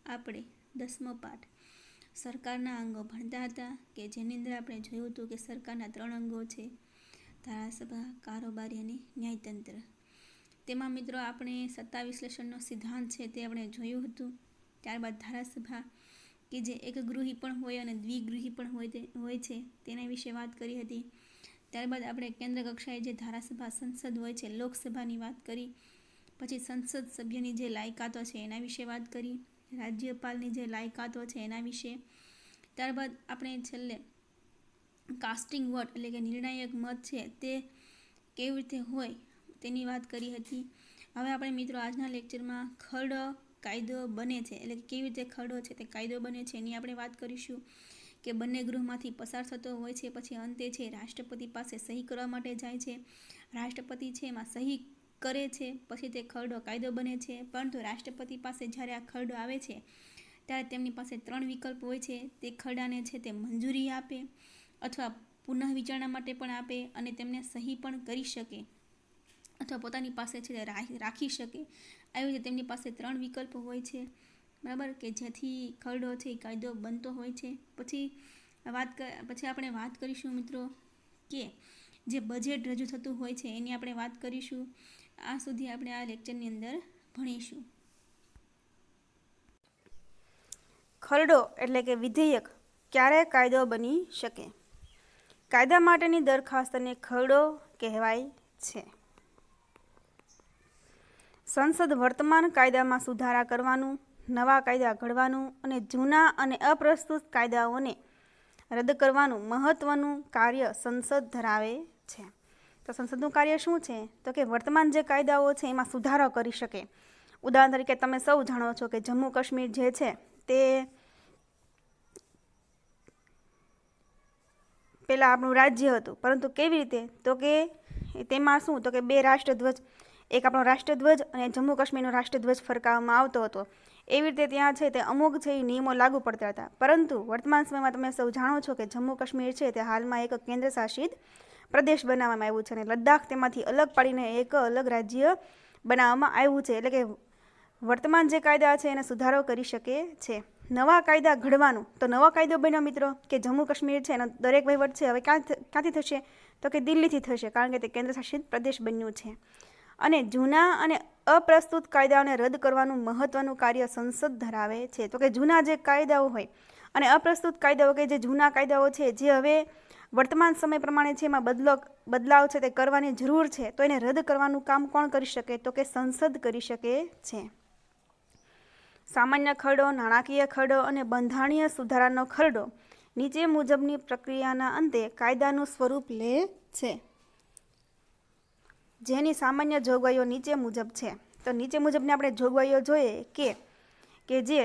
આપણે 10મો પાઠ સરકારના અંગો ભણતા હતા કે જેની અંદર આપણે જોયું હતું કે સરકારના 3 અંગો છે: ધારાસભા, કારોબારી અને ન્યાયતંત્ર. તેમાં મિત્રો આપણે સત્તા વિશ્લેષણનો સિદ્ધાંત છે તે આપણે જોયું હતું. ત્યારબાદ ધારાસભા કે જે એકગૃહી પણ હોય અને દ્વિગૃહી પણ હોય છે તેના વિશે વાત કરી હતી. ત્યારબાદ આપણે કેન્દ્ર કક્ષાએ જે ધારાસભા સંસદ હોય છે લોકસભાની વાત કરી. પછી સંસદ સભ્યની જે લાયકાતો છે એના વિશે વાત કરી. રાજ્યપાલની જે લાયકાતો છે એના વિશે. ત્યારબાદ આપણે છેલ્લે કાસ્ટિંગ વોટ એટલે કે નિર્ણાયક મત છે તે કેવી રીતે હોય તેની વાત કરી હતી. હવે આપણે મિત્રો આજના લેક્ચરમાં ખરડો કાયદો બને છે એટલે કે કેવી રીતે ખરડો છે તે કાયદો બને છે એની આપણે વાત કરીશું. કે બંને ગૃહમાંથી પસાર થતો હોય છે, પછી અંતે છે રાષ્ટ્રપતિ પાસે સહી કરવા માટે જાય છે. રાષ્ટ્રપતિ છે એમાં સહી કરે છે, પછી તે ખરડો કાયદો બને છે. પરંતુ રાષ્ટ્રપતિ પાસે જ્યારે આ ખરડો આવે છે ત્યારે તેમની પાસે 3 વિકલ્પ હોય છે. તે ખરડાને છે તે મંજૂરી આપે અથવા પુનઃ વિચારણા માટે પણ આપે અને તેમને સહી પણ કરી શકે અથવા પોતાની પાસે છે તે રાખી શકે. આવી રીતે તેમની પાસે 3 વિકલ્પ હોય છે, બરાબર, કે જેથી ખરડો છે એ કાયદો બનતો હોય છે. પછી આપણે વાત કરીશું મિત્રો કે જે બજેટ રજૂ થતું હોય છે એની આપણે વાત કરીશું. આ સુધી આપણે આ લેક્ચરની અંદર ભણીશું. ખરડો એટલે કે વિધેયક ક્યારે કાયદો બની શકે? કાયદા માટેની દરખાસ્તને ખરડો કહેવાય છે. સંસદ વર્તમાન કાયદામાં સુધારા કરવાનું, નવા કાયદા ઘડવાનું અને જૂના અને અપ્રસ્તુત કાયદાઓને રદ કરવાનું મહત્વનું કાર્ય સંસદ ધરાવે છે. તો સંસદનું કાર્ય શું છે? તો કે વર્તમાન જે કાયદાઓ છે એમાં સુધારો કરી શકે. ઉદાહરણ તરીકે તમે સૌ જાણો છો કે જમ્મુ કાશ્મીર જે છે તે પહેલાં આપણું રાજ્ય હતું, પરંતુ કેવી રીતે? તો કે તેમાં શું? તો કે 2 રાષ્ટ્રધ્વજ, એક આપણો રાષ્ટ્રધ્વજ અને જમ્મુ કાશ્મીરનો રાષ્ટ્રધ્વજ ફરકાવવામાં આવતો હતો. એવી રીતે ત્યાં છે તે અમુક છે એ નિયમો લાગુ પડતા હતા. પરંતુ વર્તમાન સમયમાં તમે સૌ જાણો છો કે જમ્મુ કાશ્મીર છે તે હાલમાં એક કેન્દ્ર શાસિત પ્રદેશ બનાવવામાં આવ્યું છે અને લદ્દાખ તેમાંથી અલગ પાડીને એક અલગ રાજ્ય બનાવવામાં આવ્યું છે. એટલે કે વર્તમાન જે કાયદા છે એને સુધારો કરી શકે છે. નવા કાયદા ઘડવાનું, તો નવો કાયદો બન્યો મિત્રો કે જમ્મુ કાશ્મીર છે એનો દરેક વહીવટ છે હવે ક્યાંથી થશે? તો કે દિલ્હીથી થશે, કારણ કે તે કેન્દ્ર શાસિત પ્રદેશ બન્યું છે. અને જૂના અને અપ્રસ્તુત કાયદાઓને રદ કરવાનું મહત્વનું કાર્ય સંસદ ધરાવે છે. તો કે જૂના જે કાયદાઓ હોય અને અપ્રસ્તુત કાયદાઓ કે જે જૂના કાયદાઓ છે જે હવે વર્તમાન સમય પ્રમાણે છે એમાં બદલાવ છે તે કરવાની જરૂર છે, તો એને રદ કરવાનું કામ કોણ કરી શકે? તો કે સંસદ કરી શકે છે. સામાન્ય ખરડો, નાણાકીય ખરડો અને બંધારણીય સુધારાનો ખરડો નીચે મુજબની પ્રક્રિયાના અંતે કાયદાનું સ્વરૂપ લે છે, જેની સામાન્ય જોગવાઈઓ નીચે મુજબ છે. તો નીચે મુજબની આપણે જોગવાઈઓ જોઈએ કે જે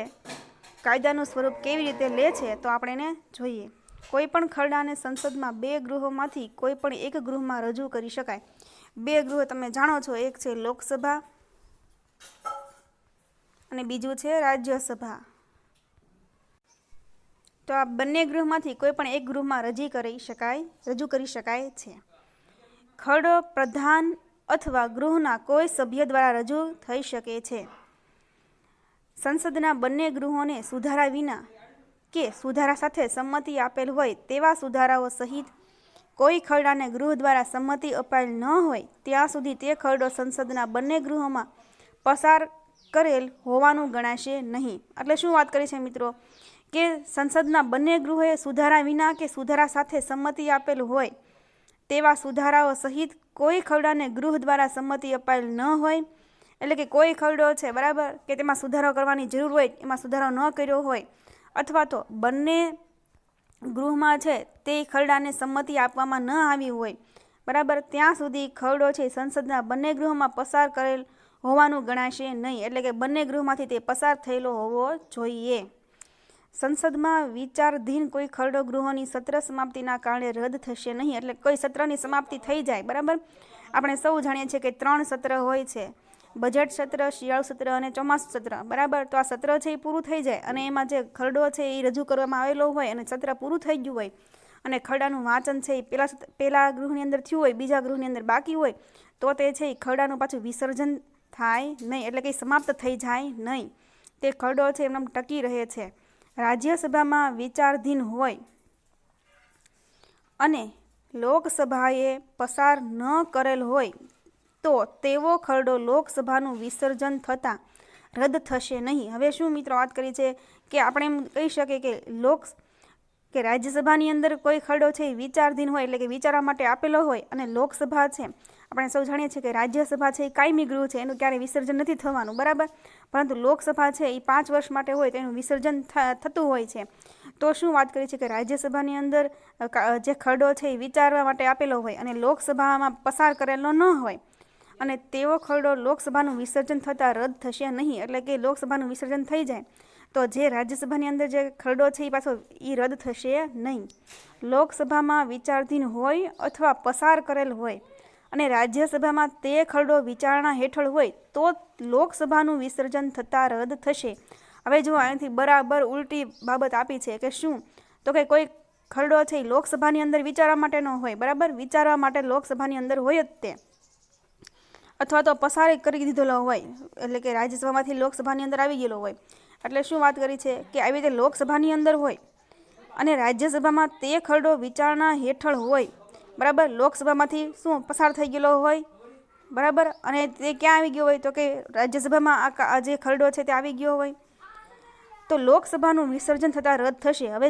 કાયદાનું સ્વરૂપ કેવી રીતે લે છે, તો આપણે એને જોઈએ. કોઈ પણ ખરડાને સંસદમાં 2 ગૃહોમાંથી કોઈ પણ એક ગૃહમાં રજૂ કરી શકાય. 2 ગૃહો તમે જાણો છો, એક છે લોકસભા અને બીજું છે રાજ્યસભા. તો આ બંને ગૃહમાંથી કોઈ પણ એક ગૃહમાં રજૂ કરી શકાય છે. ખરડો પ્રધાન અથવા ગૃહના કોઈ સભ્ય દ્વારા રજૂ થઈ શકે છે. સંસદના બંને ગૃહોને સુધારા વિના કે સુધારા સાથે સંમતિ આપેલ હોય તેવા સુધારાઓ સહિત કોઈ ખરડાને ગૃહ દ્વારા સંમતિ અપાયેલ ન હોય ત્યાં સુધી તે ખરડો સંસદના બંને ગૃહોમાં પસાર કરેલ હોવાનું ગણાશે નહીં. એટલે શું વાત કરી છે મિત્રો? કે સંસદના બંને ગૃહોએ સુધારા વિના કે સુધારા સાથે સંમતિ આપેલ હોય તેવા સુધારાઓ સહિત કોઈ ખરડાને ગૃહ દ્વારા સંમતિ અપાયેલ ન હોય, એટલે કે કોઈ ખરડો છે, બરાબર, કે તેમાં સુધારો કરવાની જરૂર હોય, એમાં સુધારો ન કર્યો હોય, અથવા તો બંને ગૃહમાં છે તે ખરડાને સંમતિ આપવામાં ન આવી હોય, બરાબર, ત્યાં સુધી ખરડો છે સંસદના બંને ગૃહોમાં પસાર કરેલ હોવાનું ગણાશે નહીં. એટલે કે બંને ગૃહમાંથી તે પસાર થયેલો હોવો જોઈએ. સંસદમાં વિચારાધીન કોઈ ખરડો ગૃહોની સત્ર સમાપ્તિના કારણે રદ થશે નહીં. એટલે કોઈ સત્રની સમાપ્તિ થઈ જાય, બરાબર, આપણે સૌ જાણીએ છીએ કે 3 સત્ર હોય છે: બજેટ સત્ર, શિયાળુ સત્ર અને ચોમાસું સત્ર, બરાબર. તો આ સત્ર છે એ પૂરું થઈ જાય અને એમાં જે ખરડો છે એ રજૂ કરવામાં આવેલો હોય અને સત્ર પૂરું થઈ ગયું હોય અને ખરડાનું વાંચન છે એ પહેલા ગૃહની અંદર થયું હોય, બીજા ગૃહની અંદર બાકી હોય, તો તે છે એ ખરડાનું પાછું વિસર્જન થાય નહીં, એટલે કે સમાપ્ત થઈ જાય નહીં. તે ખરડો છે એમને ટકી રહે છે. રાજ્યસભામાં વિચારાધીન હોય અને લોકસભાએ પસાર ન કરેલ હોય તો તેવો ખરડો લોકસભાનું વિસર્જન થતાં રદ થશે નહીં. હવે શું મિત્રો વાત કરી છે કે આપણે એમ કહી શકીએ કે રાજ્યસભાની અંદર કોઈ ખરડો છે એ વિચારાધીન હોય, એટલે કે વિચારવા માટે આપેલો હોય, અને લોકસભા છે આપણે સૌ જાણીએ છીએ કે રાજ્યસભા છે એ કાયમી ગૃહ છે, એનું ક્યારેય વિસર્જન નથી થવાનું, બરાબર. પરંતુ લોકસભા છે એ 5 વર્ષ માટે હોય તો એનું વિસર્જન થતું હોય છે. તો શું વાત કરી છે કે રાજ્યસભાની અંદર જે ખરડો છે એ વિચારવા માટે આપેલો હોય અને લોકસભામાં પસાર કરેલો ન હોય અને તેવો ખરડો લોકસભાનું વિસર્જન થતાં રદ થશે નહીં. એટલે કે લોકસભાનું વિસર્જન થઈ જાય તો જે રાજ્યસભાની અંદર જે ખરડો છે એ પાછો એ રદ થશે નહીં. લોકસભામાં વિચારાધીન હોય અથવા પસાર કરેલ હોય અને રાજ્યસભામાં તે ખરડો વિચારણા હેઠળ હોય તો લોકસભાનું વિસર્જન થતાં રદ થશે. હવે જો અહીંથી બરાબર ઉલટી બાબત આપી છે કે શું, તો કે કોઈ ખરડો છે એ લોકસભાની અંદર વિચારવા માટે ન હોય, બરાબર. વિચારવા માટે લોકસભાની અંદર હોય જ તે, અથવા તો પસાર કરી દીધેલો હોય, એટલે કે રાજ્યસભામાંથી લોકસભાની અંદર આવી ગયેલો હોય. એટલે શું વાત કરી છે કે આવી રીતે લોકસભાની અંદર હોય અને રાજ્યસભામાં તે ખરડો વિચારણા હેઠળ હોય, બરાબર. લોકસભામાંથી શું પસાર થઈ ગયેલો હોય, બરાબર, અને તે ક્યાં આવી ગયો હોય તો કે રાજ્યસભામાં આ જે ખરડો છે તે આવી ગયો હોય તો લોકસભાનું વિસર્જન થતાં રદ થશે. હવે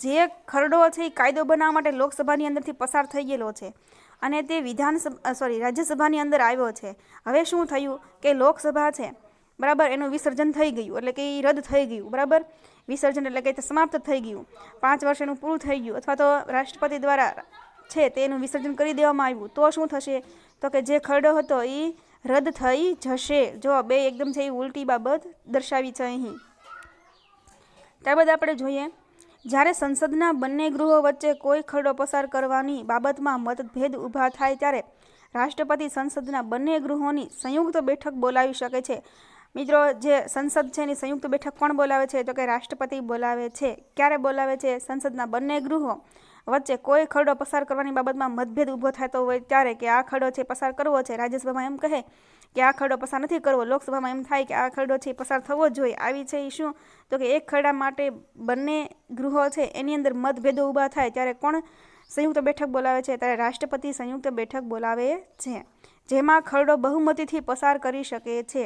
જે ખરડો છે એ કાયદો બનાવવા માટે લોકસભાની અંદરથી પસાર થઈ ગયેલો છે અને તે રાજ્યસભાની અંદર આવ્યો છે. હવે શું થયું કે લોકસભા છે, બરાબર, એનું વિસર્જન થઈ ગયું, એટલે કે એ રદ થઈ ગયું, બરાબર. વિસર્જન એટલે કે સમાપ્ત થઈ ગયું, 5 વર્ષ એનું પૂરું થઈ ગયું, અથવા તો રાષ્ટ્રપતિ દ્વારા છે તેનું વિસર્જન કરી દેવામાં આવ્યું. તો શું થશે તો કે જે ખરડો હતો એ રદ થઈ જશે. જો બે એકદમ છે એ ઉલટી બાબત દર્શાવી છે અહીં. ત્યારબાદ આપણે જોઈએ, જ્યારે સંસદના બંને ગૃહો વચ્ચે કોઈ ખરડો પસાર કરવાની બાબતમાં મતભેદ ઊભા થાય ત્યારે રાષ્ટ્રપતિ સંસદના બંને ગૃહોની સંયુક્ત બેઠક બોલાવી શકે છે. મિત્રો, જે સંસદ છે એની સંયુક્ત બેઠક કોણ બોલાવે છે તો કે રાષ્ટ્રપતિ બોલાવે છે. ક્યારે બોલાવે છે? સંસદના બંને ગૃહો વચ્ચે કોઈ ખરડો પસાર કરવાની બાબતમાં મતભેદ ઊભો થતો હોય ત્યારે, કે આ ખરડો છે પસાર કરવો છે. રાજ્યસભામાં એમ કહે કે આ ખરડો પસાર નથી કરવો, લોકસભામાં એમ થાય કે આ ખરડો છે પસાર થવો જોઈએ. આવી છે એ શું તો કે એક ખરડા માટે બંને ગૃહો છે એની અંદર મતભેદો ઊભા થાય ત્યારે કોણ સંયુક્ત બેઠક બોલાવે છે? ત્યારે રાષ્ટ્રપતિ સંયુક્ત બેઠક બોલાવે છે, જેમાં ખરડો બહુમતીથી પસાર કરી શકે છે.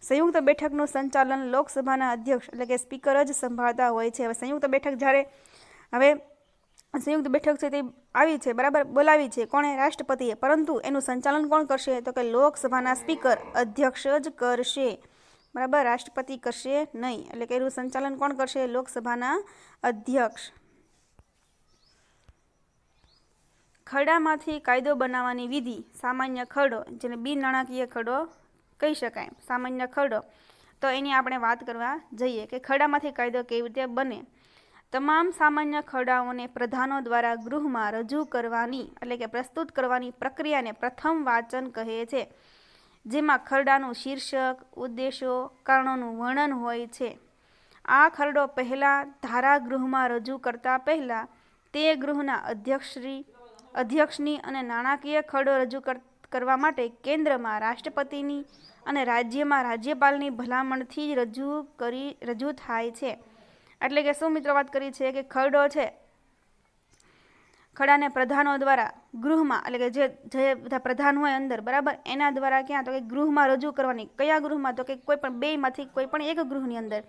સંયુક્ત બેઠકનું સંચાલન લોકસભાના અધ્યક્ષ એટલે કે સ્પીકર જ સંભાળતા હોય છે. હવે સંયુક્ત બેઠક સંયુક્ત બેઠક છે તે આવી છે, બરાબર, બોલાવી છે કોણે? રાષ્ટ્રપતિએ. પરંતુ એનું સંચાલન કોણ કરશે તો કે લોકસભાના સ્પીકર અધ્યક્ષ જ કરશે, બરાબર. રાષ્ટ્રપતિ કરશે નહીં. એટલે કે એનું સંચાલન કોણ કરશે? લોકસભાના અધ્યક્ષ. ખરડામાંથી કાયદો બનાવવાની વિધિ. સામાન્ય ખરડો, જેને બિન નાણાકીય ખરડો કહી શકાય, સામાન્ય ખરડો. તો એની આપણે વાત કરવા જઈએ કે ખરડામાંથી કાયદો કેવી રીતે બને. તમામ સામાન્ય ખરડાઓને પ્રધાનો દ્વારા ગૃહમાં રજૂ કરવાની એટલે કે પ્રસ્તુત કરવાની પ્રક્રિયાને પ્રથમ વાંચન કહે છે, જેમાં ખરડાનું શીર્ષક, ઉદ્દેશો, કારણોનું વર્ણન હોય છે. આ ખરડો પહેલાં ધારાગૃહમાં રજૂ કરતા પહેલાં તે ગૃહના અધ્યક્ષની અને નાણાકીય ખરડો રજૂ કરવા માટે કેન્દ્રમાં રાષ્ટ્રપતિની અને રાજ્યમાં રાજ્યપાલની ભલામણથી રજૂ થાય છે. એટલે કે શું મિત્રો વાત કરી છે કે ખરડો છે, ખરડાને પ્રધાનો દ્વારા ગૃહમાં એટલે કે જે બધા પ્રધાન હોય અંદર, બરાબર, એના દ્વારા ક્યાં તો કે ગૃહમાં રજૂ કરવાની. કયા ગૃહમાં તો કે કોઈ પણ બેમાંથી કોઈ પણ એક ગૃહની અંદર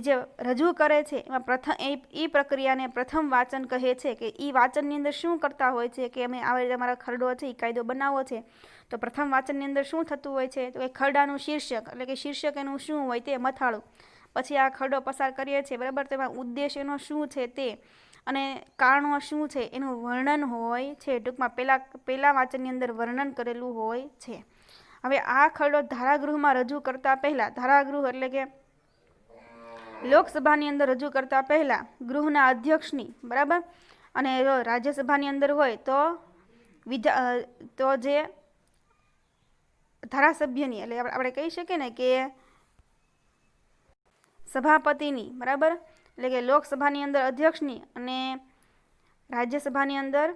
જે રજૂ કરે છે એમાં એ પ્રક્રિયાને પ્રથમ વાંચન કહે છે. કે એ વાંચનની અંદર શું કરતા હોય છે કે અમે આવી રીતે અમારા ખરડો છે એ કાયદો બનાવવો છે, તો પ્રથમ વાંચનની અંદર શું થતું હોય છે તો કે ખરડાનું શીર્ષક એટલે કે શીર્ષક એનું શું હોય તે મથાળું. પછી આ ખરડો પસાર કરીએ છીએ, બરાબર, તેમાં ઉદ્દેશ એનો શું છે તે અને કારણો શું છે એનું વર્ણન હોય છે. ટૂંકમાં પહેલા વાંચનની અંદર વર્ણન કરેલું હોય છે. હવે આ ખરડો ધારાગૃહમાં રજૂ કરતા પહેલા, ધારાગૃહ એટલે કે લોકસભાની અંદર રજૂ કરતા પહેલા ગૃહના અધ્યક્ષની, બરાબર, અને રાજ્યસભાની અંદર હોય તો જે ધારાસભ્યની એટલે આપણે કહી શકીએ ને કે સભાપતિની, બરાબર, એટલે કે લોકસભાની અંદર અધ્યક્ષની અને રાજ્યસભાની અંદર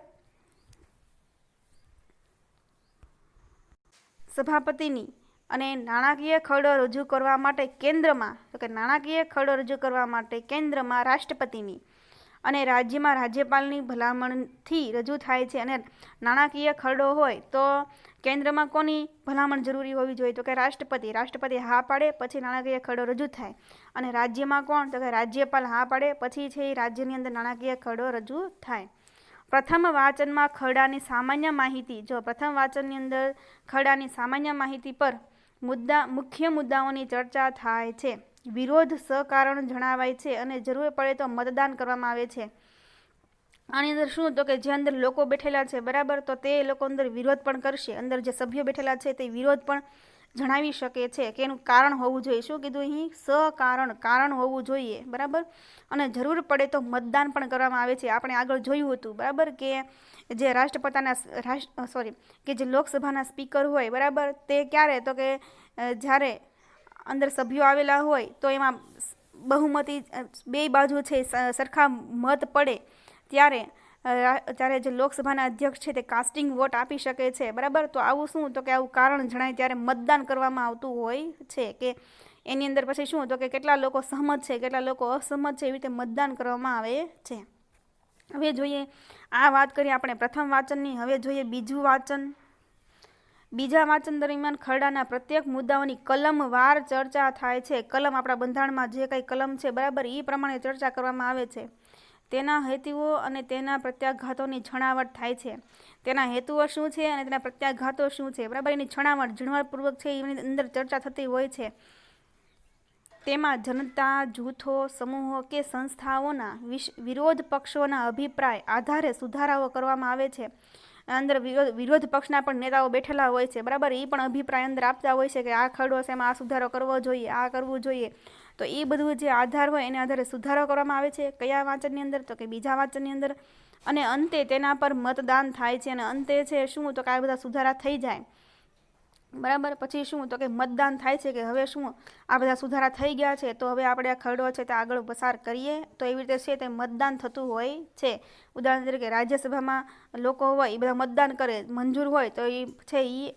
સભાપતિની અને નાણાકીય ખરડો રજૂ કરવા માટે કેન્દ્રમાં, તો કે નાણાકીય ખરડો રજૂ કરવા માટે કેન્દ્રમાં રાષ્ટ્રપતિની અને રાજ્યમાં રાજ્યપાલની ભલામણથી રજૂ થાય છે. અને નાણાકીય ખરડો હોય તો કેન્દ્રમાં કોની ભલામણ જરૂરી હોવી જોઈએ? તો કે રાષ્ટ્રપતિ હા પાડે પછી નાણાકીય ખરડો રજૂ થાય. અને રાજ્યમાં કોણ? તો કે રાજ્યપાલ હા પાડે પછી છે એ રાજ્યની અંદર નાણાકીય ખરડો રજૂ થાય. પ્રથમ વાંચનમાં ખરડાની સામાન્ય માહિતી, જો પ્રથમ વાંચનની અંદર ખરડાની સામાન્ય માહિતી પર મુખ્ય મુદ્દાઓની ચર્ચા થાય છે. વિરોધ સકારણ જણાવાય છે અને જરૂર પડે તો મતદાન કરવામાં આવે છે. આની અંદર શું? તો કે જે અંદર લોકો બેઠેલા છે, બરાબર, તો તે લોકો અંદર વિરોધ પણ કરશે. અંદર જે સભ્યો બેઠેલા છે તે વિરોધ પણ જણાવી શકે છે કે એનું કારણ હોવું જોઈએ. શું કીધું અહીં? કારણ હોવું જોઈએ, બરાબર. અને જરૂર પડે તો મતદાન પણ કરવામાં આવે છે. આપણે આગળ જોયું હતું, બરાબર, કે જે કે જે લોકસભાના સ્પીકર હોય, બરાબર, તે ક્યારે? તો કે જ્યારે અંદર સભ્યો આવેલા હોય તો એમાં બહુમતી બે બાજુ છે સરખા મત પડે ત્યારે જે લોકસભાના અધ્યક્ષ છે તે કાસ્ટિંગ વોટ આપી શકે છે, બરાબર. તો આવું શું? તો કે આવું કારણ જણાય ત્યારે મતદાન કરવામાં આવતું હોય છે. કે એની અંદર પછી શું? તો કે કેટલા લોકો સહમત છે, કેટલા લોકો અસહમત છે, એવી રીતે મતદાન કરવામાં આવે છે. હવે જોઈએ, આ વાત કરીએ આપણે પ્રથમ વાંચનની. હવે જોઈએ બીજું વાંચન. બીજા વાંચન દરમિયાન ખરડાના પ્રત્યેક મુદ્દાઓની કલમવાર ચર્ચા થાય છે. કલમ, આપણા બંધારણમાં જે કંઈ કલમ છે, બરાબર, એ પ્રમાણે ચર્ચા કરવામાં આવે છે. તેના હેતુઓ અને તેના પ્રત્યાઘાતોની છણાવટ થાય છે. તેના હેતુઓ શું છે અને તેના પ્રત્યાઘાતો શું છે, બરાબર, એની છણાવટ ઝીણવટપૂર્વક છે એની અંદર ચર્ચા થતી હોય છે. તેમાં જનતા, જૂથો, સમૂહો કે સંસ્થાઓના વિરોધ પક્ષોના અભિપ્રાય આધારે સુધારાઓ કરવામાં આવે છે. અંદર વિરોધ પક્ષના પણ નેતાઓ બેઠેલા હોય છે, બરાબર, એ પણ અભિપ્રાય અંદર આપતા હોય છે કે આ ખરડો છે એમાં આ સુધારો કરવો જોઈએ, આ કરવું જોઈએ. તો એ બધું જે આધાર હોય એને આધારે સુધારો કરવામાં આવે છે. કયા વાંચનની અંદર? તો કે બીજા વાંચનની અંદર. અને અંતે તેના પર મતદાન થાય છે. અને અંતે છે શું? તો કે આ બધા સુધારા થઈ જાય, બરાબર, પછી શું? તો કે મતદાન થાય છે કે હવે શું, આ બધા સુધારા થઈ ગયા છે તો હવે આપણે આ ખરડો છે તે આગળ પસાર કરીએ. તો એવી રીતે છે તે મતદાન થતું હોય છે. ઉદાહરણ તરીકે રાજ્યસભામાં લોકો હોય એ બધા મતદાન કરે, મંજૂર હોય તો એ છે એ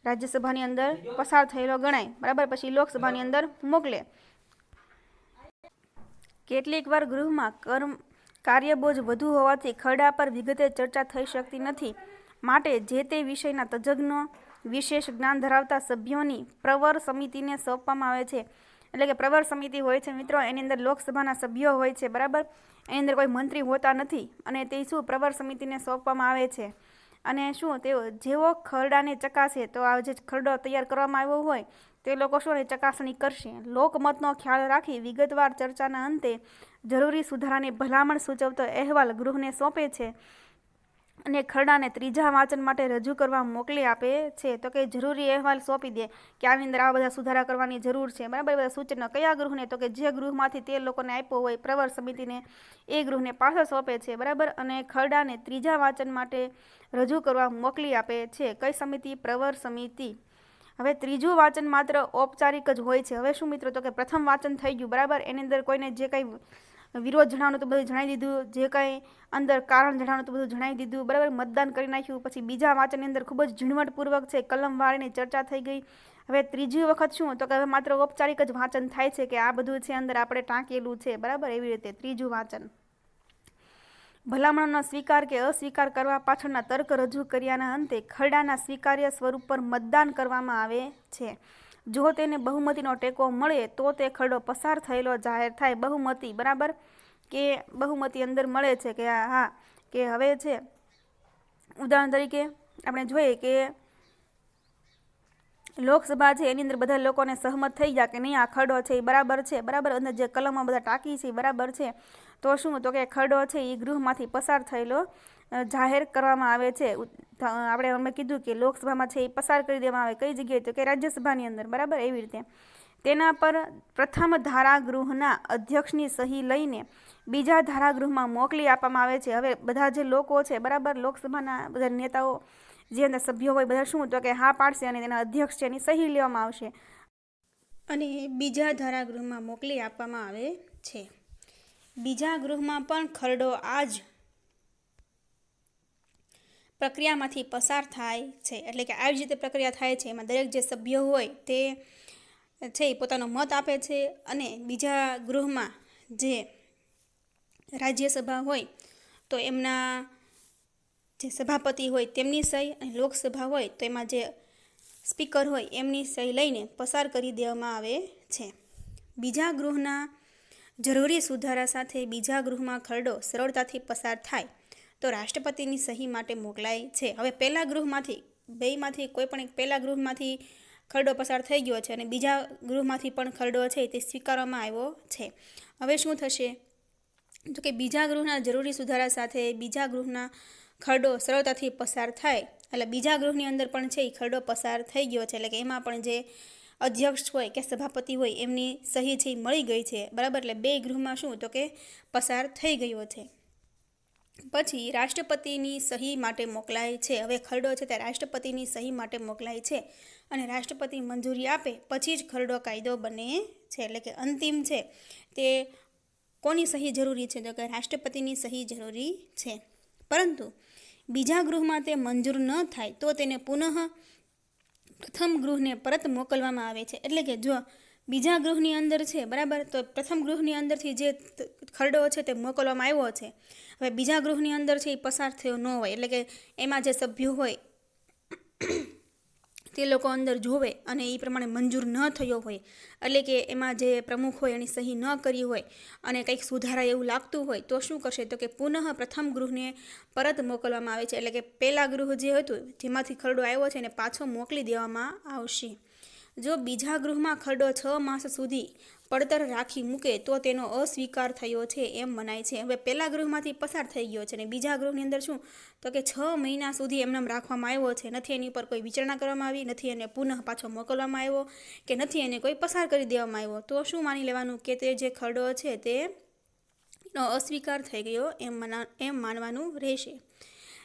રાજ્યસભાની અંદર પસાર થયેલો ગણાય, બરાબર. પછી લોકસભાની અંદર મોકલે. કેટલીક વાર ગૃહમાં કાર્યબોજ વધુ હોવાથી ખરડા પર વિગતે ચર્ચા થઈ શકતી નથી. માટે જે તે વિષયના તજજ્ઞો, વિશેષ જ્ઞાન ધરાવતા સભ્યોની પ્રવર સમિતિને સોંપવામાં આવે છે. એટલે કે પ્રવર સમિતિ હોય છે મિત્રો, એની અંદર લોકસભાના સભ્યો હોય છે, બરાબર. એની અંદર કોઈ મંત્રી હોતા નથી અને તે શું પ્રવર સમિતિને સોંપવામાં આવે છે. અને શું તેઓ જેવો ખરડાને ચકાસે, તો આ જે ખરડો તૈયાર કરવામાં આવ્યો હોય તે લોકો શું ચકાસણી કરશે. લોકમતનો ખ્યાલ રાખી વિગતવાર ચર્ચાના અંતે જરૂરી સુધારાની ભલામણ સૂચવતો અહેવાલ ગૃહને સોંપે છે અને ખરડાને ત્રીજા વાંચન માટે રજૂ કરવા મોકલી આપે છે. તો કે જરૂરી અહેવાલ સોંપી દે કે આની અંદર આ બધા સુધારા કરવાની જરૂર છે, બરાબર. બધા સૂચનો કયા ગૃહને? તો કે જે ગૃહમાંથી તે લોકોને આપ્યો હોય પ્રવર સમિતિને, એ ગૃહને પાછો સોંપે છે, બરાબર. અને ખરડાને ત્રીજા વાંચન માટે રજૂ કરવા મોકલી આપે છે. કઈ સમિતિ? પ્રવર સમિતિ. હવે ત્રીજું વાંચન માત્ર ઔપચારિક જ હોય છે. હવે શું મિત્રો? તો કે પ્રથમ વાંચન થઈ ગયું, બરાબર. એની અંદર કોઈને જે કંઈ વિરોધ જણાવવાનું તો બધું જણાવી દીધું, જે કંઈ અંદર કારણ જણાવવાનું તો બધું જણાવી દીધું, બરાબર. મતદાન કરી નાખ્યું. પછી બીજા વાંચનની અંદર ખૂબ જ ઝીણવટપૂર્વક છે કલમવારની ચર્ચા થઈ ગઈ. હવે ત્રીજી વખત શું? તો કે હવે માત્ર ઔપચારિક જ વાંચન થાય છે કે આ બધું છે અંદર આપણે ટાંકેલું છે, બરાબર. એવી રીતે ત્રીજું વાંચન. ભલામણોનો સ્વીકાર કે અસ્વીકાર કરવા પાછળના તર્ક રજૂ કર્યાના અંતે ખરડાના સ્વીકાર્ય સ્વરૂપ પર મતદાન કરવામાં આવે છે. જો તેને બહુમતીનો ટેકો મળે તો તે ખરડો પસાર થયેલો જાહેર થાય. બહુમતી, બરાબર, કે બહુમતી અંદર મળે છે કે હા, કે હવે છે ઉદાહરણ તરીકે આપણે જોઈએ કે લોકસભા છે એની અંદર બધા લોકોને સહમત થઈ ગયા કે નહીં આ ખરડો છે એ બરાબર છે, બરાબર. અંદર જે કલમમાં બધા ટાંકી છે બરાબર છે. તો શું? તો કે ખરડો છે એ ગૃહમાંથી પસાર થયેલો જાહેર કરવામાં આવે છે. અમે કીધું કે લોકસભામાં છે એ પસાર કરી દેવામાં આવે. કઈ જગ્યાએ? તો કે રાજ્યસભાની અંદર, બરાબર. એવી રીતે તેના પર પ્રથમ ધારાગૃહના અધ્યક્ષની સહી લઈને બીજા ધારાગૃહમાં મોકલી આપવામાં આવે છે. હવે બધા જે લોકો છે, બરાબર, લોકસભાના બધા નેતાઓ જે અંદર સભ્યો હોય બધા શું? તો કે હા પાડશે અને તેના અધ્યક્ષ છે એની સહી લેવામાં આવશે અને બીજા ધારાગૃહમાં મોકલી આપવામાં આવે છે. બીજા ગૃહમાં પણ ખરડો આ જ પ્રક્રિયામાંથી પસાર થાય છે. એટલે કે આવી જ રીતે પ્રક્રિયા થાય છે. એમાં દરેક જે સભ્ય હોય તે છે એ પોતાનો મત આપે છે અને બીજા ગૃહમાં જે રાજ્યસભા હોય તો એમના જે સભાપતિ હોય તેમની સહી અને લોકસભા હોય તો એમાં જે સ્પીકર હોય એમની સહી લઈને પસાર કરી દેવામાં આવે છે. બીજા ગૃહના જરૂરી સુધારા સાથે બીજા ગૃહમાં ખરડો સરળતાથી પસાર થાય તો રાષ્ટ્રપતિની સહી માટે મોકલાય છે. હવે પહેલા ગૃહમાંથી બેમાંથી કોઈ પણ એક પહેલા ગૃહમાંથી ખરડો પસાર થઈ ગયો છે અને બીજા ગૃહમાંથી પણ ખરડો છે તે સ્વીકારવામાં આવ્યો છે. હવે શું થશે તો કે બીજા ગૃહના જરૂરી સુધારા સાથે બીજા ગૃહના ખરડો સરળતાથી પસાર થાય એટલે બીજા ગૃહની અંદર પણ છે એ ખરડો પસાર થઈ ગયો છે. એટલે કે એમાં પણ જે અધ્યક્ષ હોય કે સભાપતિ હોય એમની સહી છે મળી ગઈ છે. બરાબર, એટલે બે ગૃહમાં શું તો કે પસાર થઈ ગયો છે. પછી રાષ્ટ્રપતિની સહી માટે મોકલાય છે. હવે ખરડો છે તે રાષ્ટ્રપતિની સહી માટે મોકલાય છે અને રાષ્ટ્રપતિ મંજૂરી આપે પછી જ ખરડો કાયદો બને છે. એટલે કે અંતિમ છે તે કોની સહી જરૂરી છે તો કે રાષ્ટ્રપતિની સહી જરૂરી છે. પરંતુ બીજા ગૃહમાં તે મંજૂર ન થાય તો તેને પુનઃ પ્રથમ ગૃહને પરત મોકલવામાં આવે છે. એટલે કે જો બીજા ગૃહની અંદર છે બરાબર, તો પ્રથમ ગૃહની અંદરથી જે ખરડો છે તે મોકલવામાં આવ્યો છે. હવે બીજા ગૃહની અંદર છે એ પસાર થયો ન હોય એટલે કે એમાં જે સભ્યો હોય તે લોકો અંદર જોવે અને એ પ્રમાણે મંજૂર ન થયો હોય એટલે કે એમાં જે પ્રમુખ હોય એની સહી ન કરી હોય અને કંઈક સુધારા એવું લાગતું હોય તો શું કરશે તો કે પુનઃ પ્રથમ ગૃહને પરત મોકલવામાં આવે છે. એટલે કે પહેલા ગૃહ જે હતું જેમાંથી ખરડો આવ્યો છે એને પાછો મોકલી દેવામાં આવશે. જો બીજા ગૃહમાં ખરડો 6 માસ સુધી પડતર રાખી મૂકે તો તેનો અસ્વીકાર થયો છે એમ મનાય છે. હવે પહેલા ગૃહમાંથી પસાર થઈ ગયો છે અને બીજા ગૃહની અંદર શું તો કે 6 મહિના સુધી એમને રાખવામાં આવ્યો છે. નથી એની ઉપર કોઈ વિચારણા કરવામાં આવી, નથી એને પુનઃ પાછો મોકલવામાં આવ્યો કે નથી એને કોઈ પસાર કરી દેવામાં આવ્યો. તો શું માની લેવાનું કે તે જે ખરડો છે તે અસ્વીકાર થઈ ગયો એમ માનવાનું રહેશે.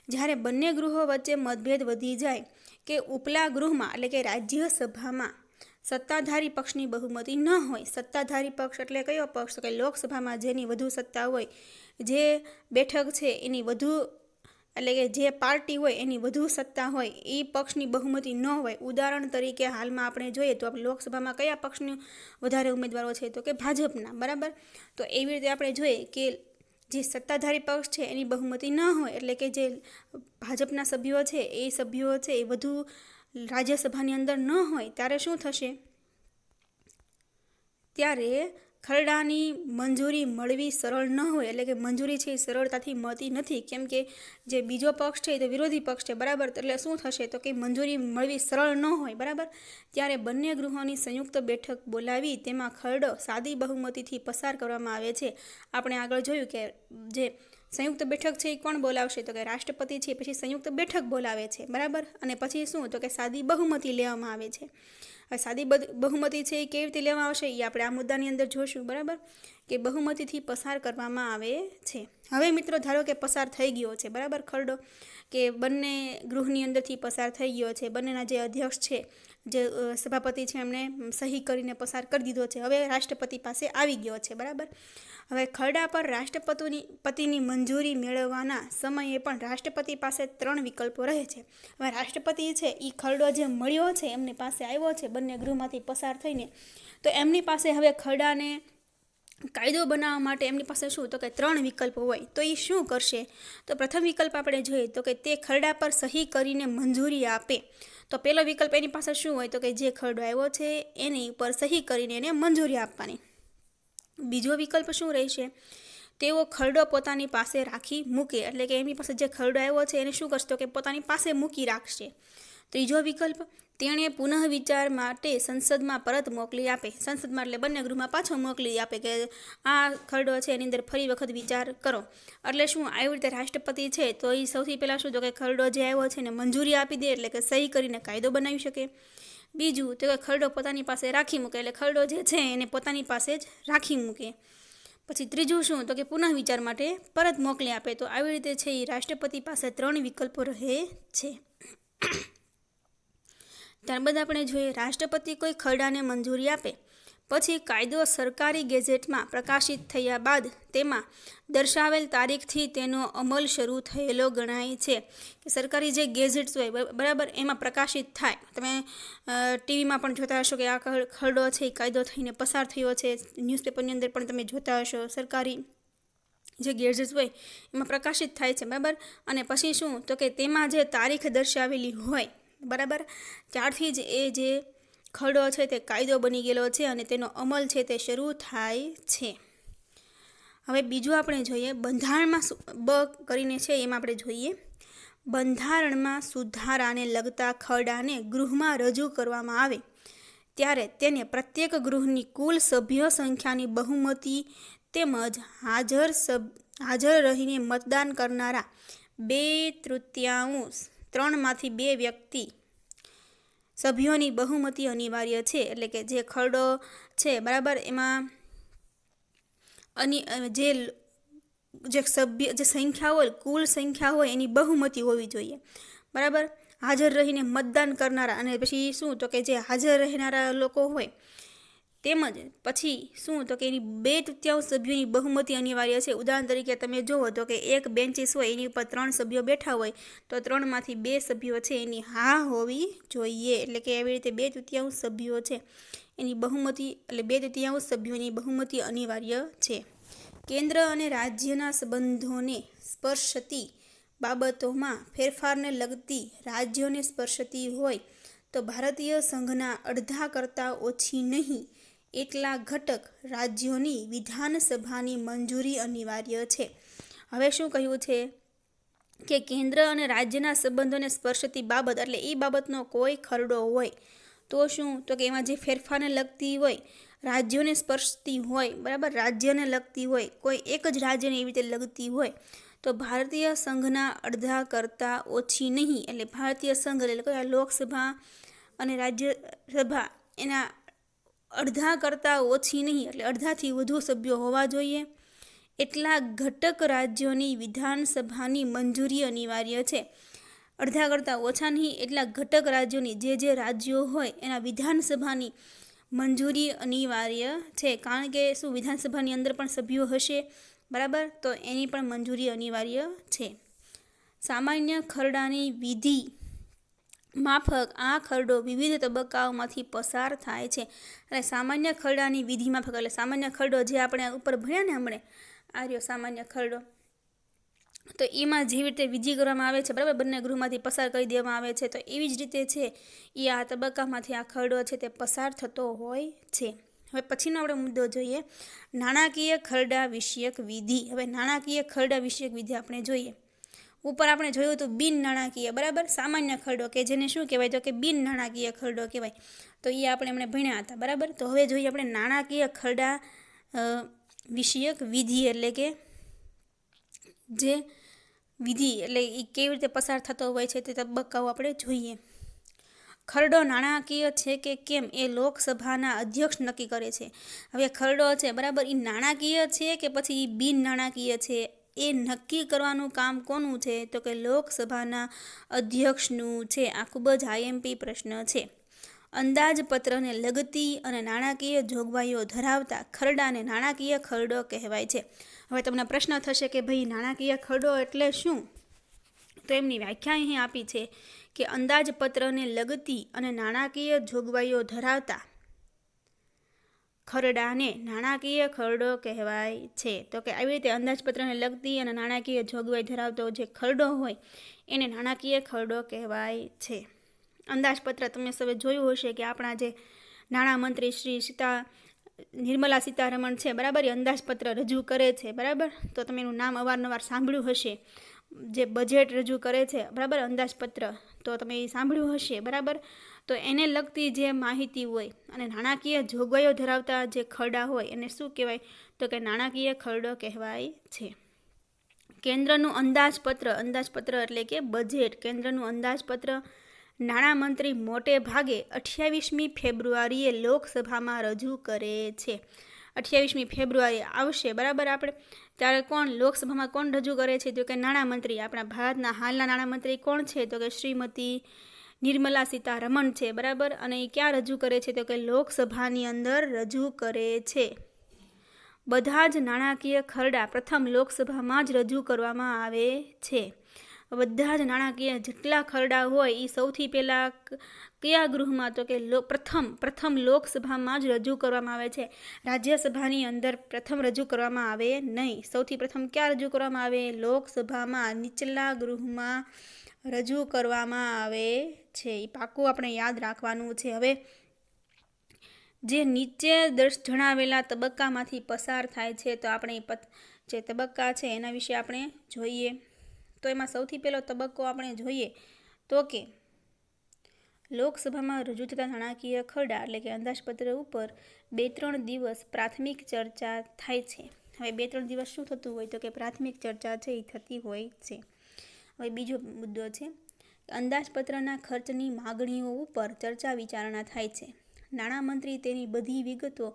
જ્યારે બંને ગૃહો વચ્ચે મતભેદ વધી જાય કે ઉપલા ગૃહમાં એટલે કે રાજ્યસભામાં સત્તાધારી પક્ષની બહુમતી ન હોય. સત્તાધારી પક્ષ એટલે કયો પક્ષ? તો કે લોકસભામાં જેની વધુ સત્તા હોય, જે બેઠક છે એની વધુ એટલે કે જે પાર્ટી હોય એની વધુ સત્તા હોય એ પક્ષની બહુમતી ન હોય. ઉદાહરણ તરીકે હાલમાં આપણે જોઈએ તો લોકસભામાં કયા પક્ષની વધારે ઉમેદવારો છે તો કે ભાજપના. બરાબર, તો એવી રીતે આપણે જોઈએ કે જે સત્તાધારી પક્ષ છે એની બહુમતી ન હોય એટલે કે જે ભાજપના સભ્યો છે એ સભ્યો છે એ વધુ રાજ્યસભાની અંદર ન હોય ત્યારે શું થશે? ત્યારે ખરડાની મંજૂરી મળવી સરળ ન હોય એટલે કે મંજૂરી છે એ સરળતાથી મળતી નથી. કેમ કે જે બીજો પક્ષ છે એ તો વિરોધી પક્ષ છે. બરાબર, એટલે શું થશે તો કે મંજૂરી મળવી સરળ ન હોય. બરાબર, ત્યારે બંને ગૃહોની સંયુક્ત બેઠક બોલાવી તેમાં ખરડો સાદી બહુમતીથી પસાર કરવામાં આવે છે. આપણે આગળ જોયું કે જે સંયુક્ત બેઠક છે એ કોણ બોલાવશે તો કે રાષ્ટ્રપતિ છે, પછી સંયુક્ત બેઠક બોલાવે છે. બરાબર, અને પછી શું તો કે સાદી બહુમતી લેવામાં આવે છે. હવે સાદી બહુમતી છે એ કેવી રીતે લેવામાં આવશે એ આપણે આ મુદ્દાની અંદર જોશું. બરાબર, કે બહુમતીથી પસાર કરવામાં આવે છે. હવે મિત્રો ધારો કે પસાર થઈ ગયો છે બરાબર ખરડો, કે બંને ગૃહની અંદરથી પસાર થઈ ગયો છે. બંનેના જે અધ્યક્ષ છે, જે સભાપતિ છે એમણે સહી કરીને પસાર કરી દીધો છે. હવે રાષ્ટ્રપતિ પાસે આવી ગયો છે. બરાબર, હવે ખરડા પર રાષ્ટ્રપતિની મંજૂરી મેળવવાના સમયે પણ રાષ્ટ્રપતિ પાસે 3 વિકલ્પો રહે છે. હવે રાષ્ટ્રપતિ છે એ ખરડો જે મળ્યો છે એમની પાસે આવ્યો છે બંને ગૃહમાંથી પસાર થઈને, તો એમની પાસે હવે ખરડાને કાયદો બનાવવા માટે એમની પાસે શું તો કે 3 વિકલ્પો હોય. તો એ શું કરશે? તો પ્રથમ વિકલ્પ આપણે જોઈએ તો કે તે ખરડા પર સહી કરીને મંજૂરી આપે. તો પહેલો વિકલ્પ એની પાસે શું હોય તો કે જે ખરડો આવ્યો છે એની ઉપર સહી કરીને એને મંજૂરી આપવાની. બીજો વિકલ્પ શું રહેશે? તેઓ ખરડો પોતાની પાસે રાખી મૂકે. એટલે કે એમની પાસે જે ખરડો આવ્યો છે એને શું કરશે તો કે પોતાની પાસે મૂકી રાખશે. ત્રીજો વિકલ્પ, તેણે પુનઃ વિચાર માટે સંસદમાં પરત મોકલી આપે. સંસદમાં એટલે બંને ગૃહમાં પાછો મોકલી આપે કે આ ખરડો છે એની અંદર ફરી વખત વિચાર કરો. એટલે શું આવી રીતે રાષ્ટ્રપતિ છે તો એ સૌથી પહેલાં શું તો કે ખરડો જે આવ્યો છે એને મંજૂરી આપી દે એટલે કે સહી કરીને કાયદો બનાવી શકે. બીજું તો કે ખરડો પોતાની પાસે રાખી મૂકે એટલે ખરડો જે છે એને પોતાની પાસે જ રાખી મૂકે. પછી ત્રીજું શું તો કે પુનઃ વિચાર માટે પરત મોકલી આપે. તો આવી રીતે છે એ રાષ્ટ્રપતિ પાસે 3 વિકલ્પો રહે છે. ત્યારબાદ આપણે જોઈએ રાષ્ટ્રપતિ કોઈ ખરડાને મંજૂરી આપે પછી કાયદો સરકારી ગેઝેટમાં પ્રકાશિત થયા બાદ તેમાં દર્શાવેલ તારીખથી તેનો અમલ શરૂ થયેલો ગણાય છે. કે સરકારી જે ગેઝેટ્સ હોય બરાબર એમાં પ્રકાશિત થાય. તમે ટીવીમાં પણ જોતા હશો કે આ ખરડો છે એ કાયદો થઈને પસાર થયો છે. ન્યૂઝપેપરની અંદર પણ તમે જોતા હશો સરકારી જે ગેઝેટ્સ હોય એમાં પ્રકાશિત થાય છે બરાબર. અને પછી શું તો કે તેમાં જે તારીખ દર્શાવેલી હોય બરાબર ત્યારથી જ એ જે ખરડો છે તે કાયદો બની ગયેલો છે અને તેનો અમલ છે તે શરૂ થાય છે. હવે બીજું આપણે જોઈએ બંધારણમાં બ કરીને છે એમાં આપણે જોઈએ બંધારણમાં સુધારાને લગતા ખરડાને ગૃહમાં રજૂ કરવામાં આવે ત્યારે તેને પ્રત્યેક ગૃહની કુલ સભ્ય સંખ્યાની બહુમતી તેમજ હાજર રહીને મતદાન કરનારા 2/3 3માંથી 2 વ્યક્તિ સભ્યોની બહુમતી અનિવાર્ય છે. એટલે કે જે ખરડો છે બરાબર એમાં જે સંખ્યા હોય કુલ સંખ્યા હોય એની બહુમતી હોવી જોઈએ બરાબર. હાજર રહીને મતદાન કરનારા અને પછી શું તો કે જે હાજર રહેનારા લોકો હોય તેમજ પછી શું તો કે એની 2/3 સભ્યોની બહુમતી અનિવાર્ય છે. ઉદાહરણ તરીકે તમે જુઓ તો કે એક બેન્ચીસ હોય એની ઉપર 3 સભ્યો બેઠા હોય તો 3માંથી 2 સભ્યો છે એની હા હોવી જોઈએ. એટલે કે એવી રીતે 2/3 સભ્યો છે એની બહુમતી એટલે 2/3 સભ્યોની બહુમતી અનિવાર્ય છે. કેન્દ્ર અને રાજ્યના સંબંધોને સ્પર્શતી બાબતોમાં ફેરફારને લગતી રાજ્યોને સ્પર્શતી હોય તો ભારતીય સંઘના અડધા કરતાં ઓછી નહીં એટલા ઘટક રાજ્યોની વિધાનસભાની મંજૂરી અનિવાર્ય છે. હવે શું કહ્યું છે કે કેન્દ્ર અને રાજ્યના સંબંધોને સ્પર્શતી બાબત એટલે એ બાબતનો કોઈ ખરડો હોય તો શું તો કે એમાં જે ફેરફારને લગતી હોય રાજ્યોને સ્પર્શતી હોય બરાબર રાજ્યને લગતી હોય કોઈ એક જ રાજ્યને એવી રીતે લગતી હોય તો ભારતીય સંઘના અડધા કરતાં ઓછી નહીં એટલે ભારતીય સંઘ એટલે કે લોકસભા અને રાજ્યસભા એના અડધા કરતાં ઓછી નહીં એટલે અડધાથી વધુ સભ્યો હોવા જોઈએ એટલા ઘટક રાજ્યોની વિધાનસભાની મંજૂરી અનિવાર્ય છે. અડધા કરતાં ઓછા નહીં એટલા ઘટક રાજ્યોની જે રાજ્યો હોય એના વિધાનસભાની મંજૂરી અનિવાર્ય છે. કારણ કે શું વિધાનસભાની અંદર પણ સભ્યો હશે બરાબર તો એની પણ મંજૂરી અનિવાર્ય છે. સામાન્ય ખરડાની વિધિ માફક આ ખરડો વિવિધ તબક્કાઓમાંથી પસાર થાય છે. અને સામાન્ય ખરડાની વિધિ માફક એટલે સામાન્ય ખરડો જે આપણે ઉપર ભણ્યા ને હમણે આ રહ્યો સામાન્ય ખરડો તો એમાં જેવી રીતે વિધિ કરવામાં આવે છે બરાબર બંને ગૃહમાંથી પસાર કરી દેવામાં આવે છે તો એવી જ રીતે છે એ આ તબક્કામાંથી આ ખરડો છે તે પસાર થતો હોય છે. હવે પછીનો આપણે મુદ્દો જોઈએ નાણાકીય ખરડા વિષયક વિધિ. હવે નાણાકીય ખરડા વિષયક વિધિ આપણે જોઈએ. ઉપર આપણે જોયું હતું બિન નાણાકીય બરાબર સામાન્ય ખરડો કે જેને શું કહેવાય તો કે બિન નાણાકીય ખરડો કહેવાય તો એ આપણે એમણે ભણ્યા હતા બરાબર. તો હવે જોઈએ આપણે નાણાકીય ખરડા વિષયક વિધિ એટલે કે જે વિધિ એટલે એ કેવી રીતે પસાર થતો હોય છે તે તબક્કાઓ આપણે જોઈએ. ખરડો નાણાકીય છે કે કેમ એ લોકસભાના અધ્યક્ષ નક્કી કરે છે. હવે ખરડો છે બરાબર એ નાણાકીય છે કે પછી એ બિન નાણાકીય છે એ નક્કી કરવાનું કામ કોનું છે તો કે લોકસભાના અધ્યક્ષનું છે. આ ખૂબ જ આઈએમપી પ્રશ્ન છે. અંદાજપત્રને લગતી અને નાણાકીય જોગવાઈઓ ધરાવતા ખરડાને નાણાકીય ખરડો કહેવાય છે. હવે તમને પ્રશ્ન થશે કે ભાઈ નાણાકીય ખરડો એટલે શું? તો એમની વ્યાખ્યા અહીં આપી છે કે અંદાજપત્રને લગતી અને નાણાકીય જોગવાઈઓ ધરાવતા ખરડાને નાણાકીય ખરડો કહેવાય છે. તો કે આવી રીતે અંદાજપત્રને લગતી અને નાણાકીય જોગવાઈ ધરાવતો જે ખરડો હોય એને નાણાકીય ખરડો કહેવાય છે. અંદાજપત્ર તમે સૌએ જોયું હશે કે આપણા જે નાણામંત્રી શ્રી નિર્મલા સીતારમણ છે બરાબર એ અંદાજપત્ર રજૂ કરે છે બરાબર. તો તમે એનું નામ અવારનવાર સાંભળ્યું હશે. જે બજેટ રજૂ કરે છે બરાબર અંદાજપત્ર તો તમે એ સાંભળ્યું હશે બરાબર. તો એને લગતી જે માહિતી હોય અને નાણાકીય જોગવાઈઓ ધરાવતા જે ખરડા હોય એને શું કહેવાય તો કે નાણાકીય ખરડો કહેવાય છે. કેન્દ્રનું અંદાજપત્ર એટલે કે બજેટ કેન્દ્રનું અંદાજપત્ર નાણામંત્રી મોટે ભાગે 28મી ફેબ્રુઆરીએ લોકસભામાં રજૂ કરે છે. 28મી ફેબ્રુઆરી આવશે બરાબર આપણે ત્યારે કોણ લોકસભામાં કોણ રજૂ કરે છે તો કે નાણામંત્રી આપણા ભારતના હાલના નાણામંત્રી કોણ છે તો કે શ્રીમતી નિર્મલા સીતારમણ છે, બરાબર. અને એ ક્યાં રજૂ કરે છે? તો કે લોકસભાની અંદર રજૂ કરે છે. બધા જ નાણાકીય ખરડા પ્રથમ લોકસભામાં જ રજૂ કરવામાં આવે છે. બધા જ નાણાકીય જેટલા ખરડા હોય એ સૌથી પહેલાં કયા ગૃહમાં? તો કે પ્રથમ લોકસભામાં જ રજૂ કરવામાં આવે છે. રાજ્યસભાની અંદર પ્રથમ રજૂ કરવામાં આવે નહીં. સૌથી પ્રથમ ક્યાં રજૂ કરવામાં આવે? લોકસભામાં, નીચલા ગૃહમાં રજૂ કરવામાં આવે છે. એ પાકું આપણે યાદ રાખવાનું છે. હવે જે નીચે જણાવેલા તબક્કામાંથી પસાર થાય છે, તો આપણે જે તબક્કા છે એના વિશે આપણે જોઈએ. તો એમાં સૌથી પહેલો તબક્કો આપણે જોઈએ તો કે લોકસભામાં રજૂ થતા નાણાકીય ખરડા એટલે કે અંદાજપત્ર ઉપર 2-3 દિવસ પ્રાથમિક ચર્ચા થાય છે. હવે 2-3 દિવસ શું થતું હોય? તો કે પ્રાથમિક ચર્ચા છે એ થતી હોય છે. હવે બીજો મુદ્દો છે, અંદાજપત્રના ખર્ચની માગણીઓ ઉપર ચર્ચા વિચારણા થાય છે. નાણામંત્રી તેની બધી વિગતો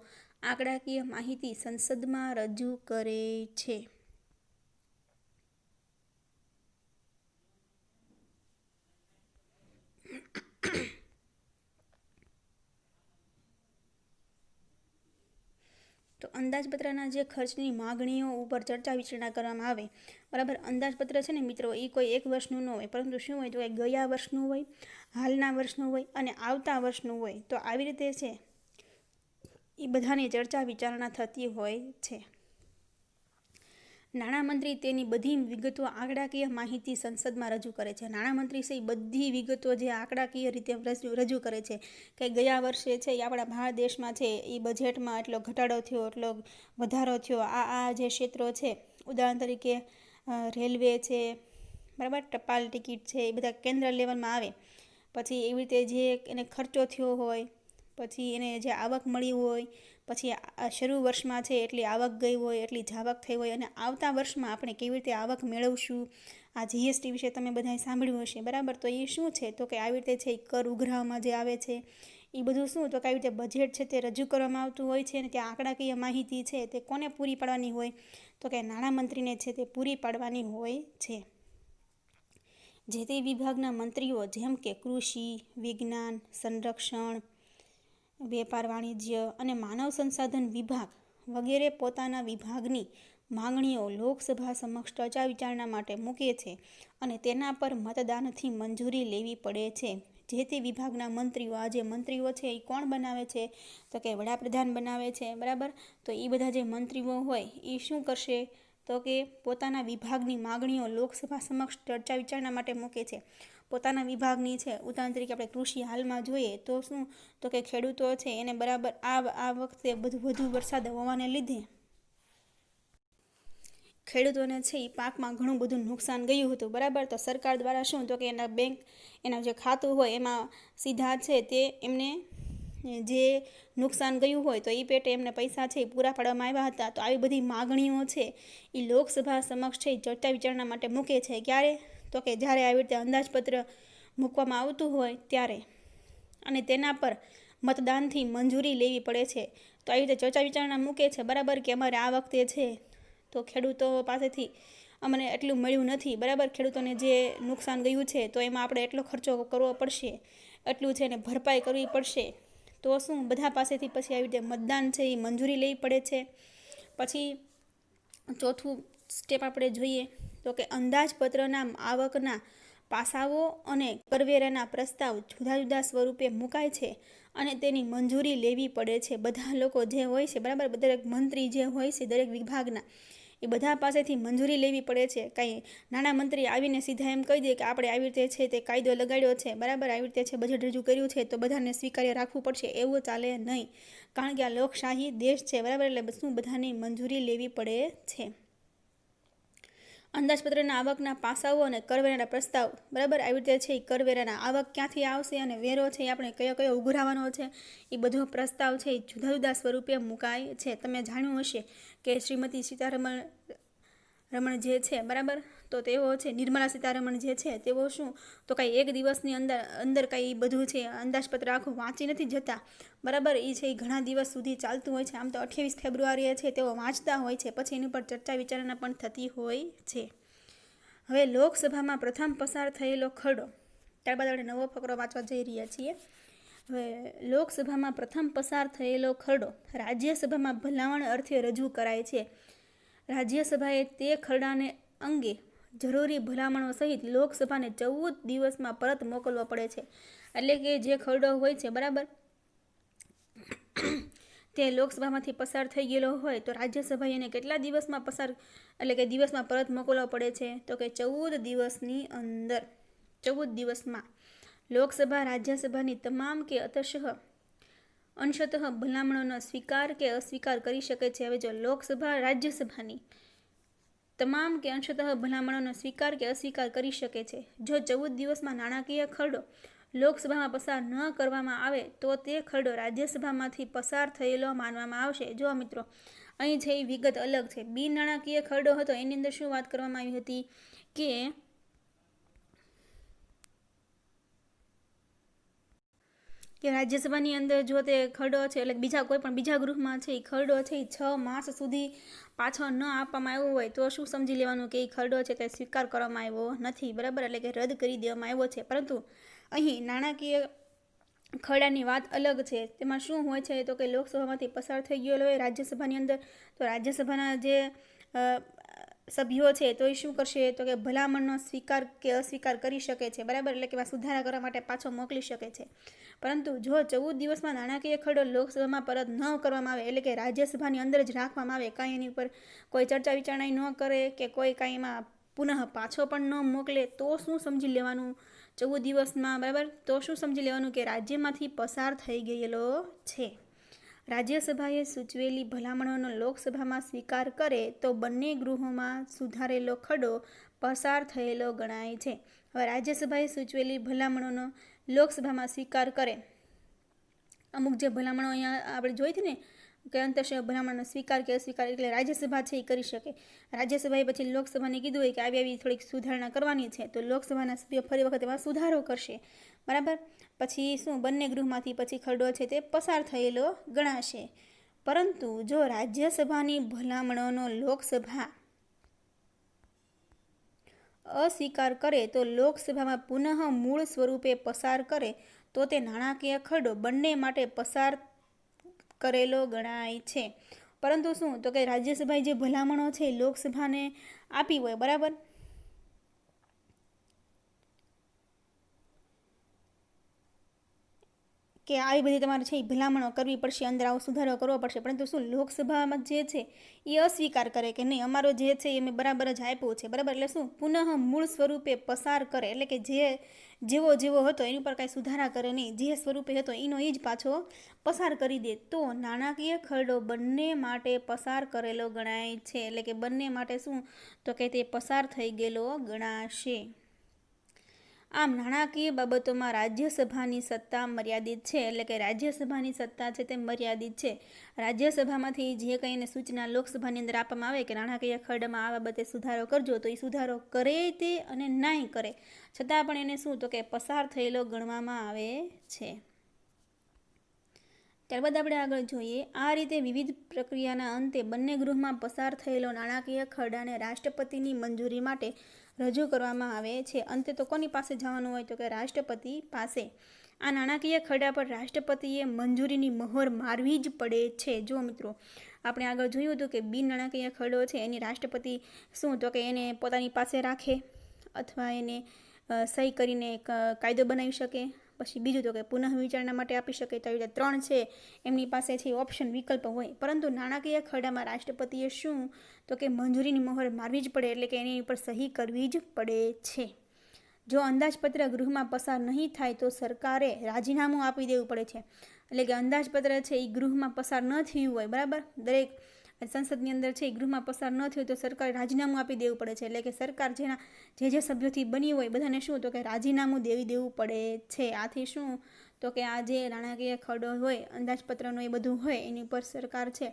આંકડાકીય માહિતી સંસદમાં રજૂ કરે છે. તો અંદાજપત્રના જે ખર્ચની માગણીઓ ઉપર ચર્ચા વિચારણા કરવામાં આવે, બરાબર. અંદાજપત્ર છે ને મિત્રો, એ કોઈ એક વર્ષનું ન હોય, પરંતુ શું હોય? તો કે ગયા વર્ષનું હોય, હાલના વર્ષનું હોય અને આવતા વર્ષનું હોય. તો આવી રીતે છે એ બધાની ચર્ચા વિચારણા થતી હોય છે. નાણામંત્રી તેની બધી વિગતો આંકડાકીય માહિતી સંસદમાં રજૂ કરે છે. નાણામંત્રી છે એ બધી વિગતો જે આંકડાકીય રીતે રજૂ કરે છે કે ગયા વર્ષે છે એ આપણા ભારત દેશમાં છે એ બજેટમાં એટલો ઘટાડો થયો, એટલો વધારો થયો, આ જે ક્ષેત્રો છે, ઉદાહરણ તરીકે રેલવે છે, બરાબર, ટપાલ ટિકિટ છે, એ બધા કેન્દ્ર લેવલમાં આવે. પછી એવી રીતે જે એને ખર્ચો થયો હોય, પછી એને જે આવક મળી હોય, પછી શરૂ વર્ષમાં છે એટલી આવક ગઈ હોય, એટલી જાવક થઈ હોય, અને આવતા વર્ષમાં આપણે કેવી રીતે આવક મેળવશું. આ જીએસટી વિશે તમે બધાએ સાંભળ્યું હશે, બરાબર. તો એ શું છે? તો કે આવી રીતે છે કર ઉઘરાવવામાં જે આવે છે એ બધું શું? તો કે આવી રીતે બજેટ છે તે રજૂ કરવામાં આવતું હોય છે. અને ત્યાં આંકડાકીય માહિતી છે તે કોને પૂરી પાડવાની હોય? તો કે નાણામંત્રીને છે તે પૂરી પાડવાની હોય છે. જે તે વિભાગના મંત્રીઓ જેમ કે કૃષિ, વિજ્ઞાન, સંરક્ષણ, વેપાર વાણિજ્ય અને માનવ સંસાધન વિભાગ વગેરે પોતાના વિભાગની માંગણીઓ લોકસભા સમક્ષ ચર્ચા વિચારણા માટે મૂકે છે અને તેના પર મતદાનથી મંજૂરી લેવી પડે છે. જે તે વિભાગના મંત્રીઓ, આ જે મંત્રીઓ છે એ કોણ બનાવે છે? તો કે વડાપ્રધાન બનાવે છે, બરાબર. તો એ બધા જે મંત્રીઓ હોય એ શું કરશે? તો કે પોતાના વિભાગની માગણીઓ લોકસભા સમક્ષ ચર્ચા વિચારણા માટે મૂકે છે. પોતાના વિભાગની છે, ઉદાહરણ તરીકે આપણે કૃષિ હાલમાં જોઈએ તો શું? તો કે ખેડૂતો છે એને બરાબર આ વખતે વધુ વરસાદ હોવાને લીધે ખેડૂતોને છે એ પાકમાં ઘણું બધું નુકસાન ગયું હતું, બરાબર. તો સરકાર દ્વારા શું? તો કે એના જે ખાતું હોય એમાં સીધા છે તે એમને જે નુકસાન ગયું હોય તો એ પેટે એમને પૈસા છે એ પૂરા પાડવામાં આવ્યા હતા. તો આવી બધી માગણીઓ છે એ લોકસભા સમક્ષ છે એ ચર્ચા વિચારણા માટે મૂકે છે. ક્યારે? તો કે જ્યારે આવી રીતે અંદાજપત્ર મૂકવામાં આવતું હોય ત્યારે, અને તેના પર મતદાનથી મંજૂરી લેવી પડે છે. તો આવી રીતે ચર્ચા વિચારણા મૂકે છે, બરાબર, કે અમારે આ વખતે છે તો ખેડૂતો પાસેથી અમને એટલું મળ્યું નથી, બરાબર. ખેડૂતોને જે નુકસાન ગયું છે તો એમાં આપણે એટલો ખર્ચો કરવો પડશે, એટલું છે ને ભરપાઈ કરવી પડશે. તો શું? બધા પાસેથી પછી આવી રીતે મતદાન છે એ મંજૂરી લેવી પડે છે. પછી ચોથું સ્ટેપ આપણે જોઈએ તો કે અંદાજપત્રના આવકના પાસાઓ અને કરવેરાના પ્રસ્તાવ જુદા જુદા સ્વરૂપે મુકાય છે અને તેની મંજૂરી લેવી પડે છે. બધા લોકો જે હોય છે, બરાબર, દરેક મંત્રી જે હોય છે દરેક વિભાગના, એ બધા પાસેથી મંજૂરી લેવી પડે છે. કાંઈ નાણામંત્રી આવીને સીધા એમ કહી દે કે આપણે આવી રીતે છે તે કાયદો લગાડ્યો છે, બરાબર, આવી રીતે છે બજેટ રજૂ કર્યું છે તો બધાને સ્વીકાર્ય રાખવું પડશે, એવું ચાલે નહીં. કારણ કે આ લોકશાહી દેશ છે, બરાબર. એટલે શું? બધાની મંજૂરી લેવી પડે છે. અંદાજપત્રના આવકના પાસાઓ અને કરવેરાના પ્રસ્તાવ, બરાબર, આવી રીતે છે એ કરવેરાના આવક ક્યાંથી આવશે અને વેરો છે એ આપણે કયો ઉઘરાવવાનો છે એ બધો પ્રસ્તાવ છે એ જુદા જુદા સ્વરૂપે મુકાય છે. તમે જાણ્યું હશે કે શ્રીમતી સીતારમણ જે છે, બરાબર, તો તેઓ છે નિર્મલા સીતારમણ જે છે તેઓ શું? તો કાંઈ એક દિવસની અંદર કાંઈ બધું છે અંદાજપત્ર આખું વાંચી નથી જતા, બરાબર. એ છે એ ઘણા દિવસ સુધી ચાલતું હોય છે. આમ તો 28 ફેબ્રુઆરીએ છે તેઓ વાંચતા હોય છે, પછી એની પર ચર્ચા વિચારણા પણ થતી હોય છે. હવે લોકસભામાં પ્રથમ પસાર થયેલો ખરડો ત્યારબાદ આપણે નવો ફકરો વાંચવા જઈ રહ્યા છીએ. હવે લોકસભામાં પ્રથમ પસાર થયેલો ખરડો રાજ્યસભામાં ભલામણ અર્થે રજૂ કરાય છે. રાજ્યસભાએ તે ખરડાને અંગે જરૂરી ભલામણો સહિત લોકસભાને 14 દિવસમાં પરત મોકલવો પડે છે. એટલે કે જે ખરડો હોય છે, બરાબર, તે લોકસભામાંથી પસાર થઈ ગયેલો હોય તો રાજ્યસભાએ એને કેટલા દિવસમાં દિવસમાં પરત મોકલવો પડે છે? તો કે 14 દિવસની અંદર. 14 દિવસમાં લોકસભા રાજ્યસભાની તમામ કે અંશતઃ ભલામણોનો સ્વીકાર કે અસ્વીકાર કરી શકે છે. હવે જો લોકસભા રાજ્યસભાની તમામ કે અંશતઃ ભલામણોનો સ્વીકાર કે અસ્વીકાર કરી શકે છે. જો 14 દિવસમાં નાણાકીય ખરડો લોકસભામાં પસાર ન કરવામાં આવે તો તે ખરડો રાજ્યસભામાંથી પસાર થયેલો માનવામાં આવશે. જો મિત્રો, અહીં છે એ વિગત અલગ છે. બિન નાણાકીય ખરડો હતો એની અંદર શું વાત કરવામાં આવી હતી કે રાજ્યસભાની અંદર જો તે ખરડો છે, એટલે બીજા ગૃહમાં છે એ ખરડો છે એ 6 માસ સુધી પાછો ન આપવામાં આવ્યો હોય તો શું સમજી લેવાનું કે એ ખરડો છે તે સ્વીકાર કરવામાં આવ્યો નથી, બરાબર, એટલે કે રદ કરી દેવામાં આવ્યો છે. પરંતુ અહીં નાણાકીય ખરડાની વાત અલગ છે. તેમાં શું હોય છે તો કે લોકસભામાંથી પસાર થઈ ગયેલો હોય રાજ્યસભાની અંદર, તો રાજ્યસભાના જે સભ્યો છે તો એ શું કરશે તો કે ભલામણનો સ્વીકાર કે અસ્વીકાર કરી શકે છે, બરાબર, એટલે કે સુધારા કરવા માટે પાછો મોકલી શકે છે. પરંતુ જો 14 દિવસમાં નાણાકીય ખરડો લોકસભામાં પરત ન કરવામાં આવે, એટલે કે રાજ્યસભાની અંદર જ રાખવામાં આવે, કાંઈ એની ઉપર કોઈ ચર્ચા વિચારણા ન કરે કે કોઈ કાંઈ એમાં પુનઃ પાછો પણ ન મોકલે, તો શું સમજી લેવાનું 14 દિવસમાં, બરાબર, તો શું સમજી લેવાનું કે રાજ્યમાંથી પસાર થઈ ગયેલો છે. રાજ્યસભાએ સૂચવેલી ભલામણોનો લોકસભામાં સ્વીકાર કરે તો બંને ગૃહોમાં સુધારેલો ખરડો પસાર થયેલો ગણાય છે. હવે રાજ્યસભાએ સૂચવેલી ભલામણોનો લોકસભામાં સ્વીકાર કરે, અમુક જે ભલામણો અહીંયા આપણે જોઈ હતી ને કે અંતરશય ભલામણનો સ્વીકાર કે અસ્વીકાર, એટલે રાજ્યસભા છે એ કરી શકે. રાજ્યસભાએ પછી લોકસભાને કીધું હોય કે આવી થોડીક સુધારણા કરવાની છે, તો લોકસભાના સભ્યો ફરી વખત એમાં સુધારો કરશે, બરાબર. પછી શું, બંને ગૃહમાંથી પછી ખરડો છે તે પસાર થયેલો ગણાશે. પરંતુ જો રાજ્યસભાની ભલામણોનો લોકસભા અસ્વીકાર કરે તો લોકસભામાં પુનઃ મૂળ સ્વરૂપે પસાર કરે તો તે નાણાકીય ખરડો બંને માટે પસાર કરેલો ગણાય છે. પરંતુ શું તો કે રાજ્યસભાએ જે ભલામણો છે લોકસભાને આપી હોય, બરાબર, કે આવી બધી તમારે છે એ ભલામણો કરવી પડશે, અંદર આવો સુધારો કરવો પડશે, પરંતુ શું લોકસભામાં જે છે એ અસ્વીકાર કરે કે નહીં, અમારો જે છે એ મેં બરાબર જ આપ્યો છે, બરાબર, એટલે શું પુનઃ મૂળ સ્વરૂપે પસાર કરે, એટલે કે જેવો હતો એની પર કાંઈ સુધારા કરે નહીં, જે સ્વરૂપે હતો એનો એ જ પાછો પસાર કરી દે, તો નાણાકીય ખરડો બંને માટે પસાર કરેલો ગણાય છે. એટલે કે બંને માટે શું તો કે તે પસાર થઈ ગયેલો ગણાશે. આમ નાણાકીય બાબતોમાં રાજ્યસભાની સત્તા મર્યાદિત છે. એટલે કે રાજ્યસભાની સત્તા છે તે મર્યાદિત છે. રાજ્યસભામાંથી જે કંઈ એને સૂચના લોકસભાની અંદર આપવામાં આવે કે નાણાકીય ખરડામાં આ બાબતે સુધારો કરજો, તો એ સુધારો કરે તે અને નહીં કરે છતાં પણ એને શું તો કે પસાર થયેલો ગણવામાં આવે છે. ત્યારબાદ આપણે આગળ જોઈએ. આ રીતે વિવિધ પ્રક્રિયાના અંતે બંને ગૃહમાં પસાર થયેલો નાણાકીય ખરડાને રાષ્ટ્રપતિની મંજૂરી માટે રજૂ કરવામાં આવે છે. અંતે તો કોની પાસે જવાનું હોય તો કે રાષ્ટ્રપતિ પાસે. આ નાણાકીય ખરડા પર રાષ્ટ્રપતિએ મંજૂરીની મહોર મારવી જ પડે છે. જો મિત્રો, આપણે આગળ જોયું હતું કે બિન નાણાકીય ખરડો છે એની રાષ્ટ્રપતિ શું તો કે એને પોતાની પાસે રાખે અથવા એને સહી કરીને એક કાયદો બનાવી શકે. પછી બીજું તો કે પુનઃ વિચારણા માટે આપી શકે. તો આવી રીતે 3 છે એમની પાસે છે ઓપ્શન વિકલ્પ હોય. પરંતુ નાણાકીય ખરડામાં રાષ્ટ્રપતિએ શું તો કે મંજૂરીની મહોર મારવી જ પડે, એટલે કે એની ઉપર સહી કરવી જ પડે છે. જો અંદાજપત્ર ગૃહમાં પસાર નહીં થાય તો સરકારે રાજીનામું આપી દેવું પડે છે. એટલે કે અંદાજપત્ર છે એ ગૃહમાં પસાર ન થયું હોય, બરાબર, દરેક સંસદની અંદર છે એ ગૃહમાં પસાર ન થયું તો સરકારે રાજીનામું આપી દેવું પડે છે. એટલે કે સરકાર જે સભ્યોથી બની હોય બધાને શું તો કે રાજીનામું દેવું પડે છે. આથી શું તો કે આ જે નાણાકીય ખરડો હોય, અંદાજપત્રનો એ બધું હોય, એની ઉપર સરકાર છે,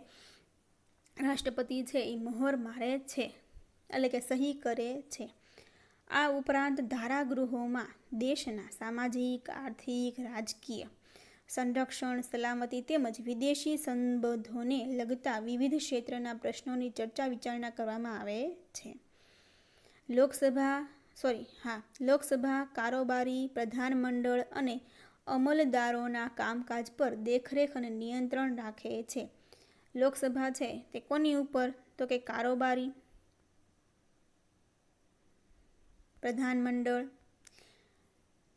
રાષ્ટ્રપતિ છે એ મહોર મારે છે, એટલે કે સહી કરે છે. આ ઉપરાંત ધારાગૃહોમાં દેશના સામાજિક, આર્થિક, રાજકીય, સંરક્ષણ, સલામતી તેમજ વિદેશી સંબંધોને લગતા વિવિધ ક્ષેત્રના પ્રશ્નોની ચર્ચા વિચારણા કરવામાં આવે છે. લોકસભા લોકસભા કારોબારી પ્રધાનમંડળ અને અમલદારોના કામકાજ પર દેખરેખ અને નિયંત્રણ રાખે છે. લોકસભા છે તે કોની ઉપર? તો કે કારોબારી પ્રધાનમંડળ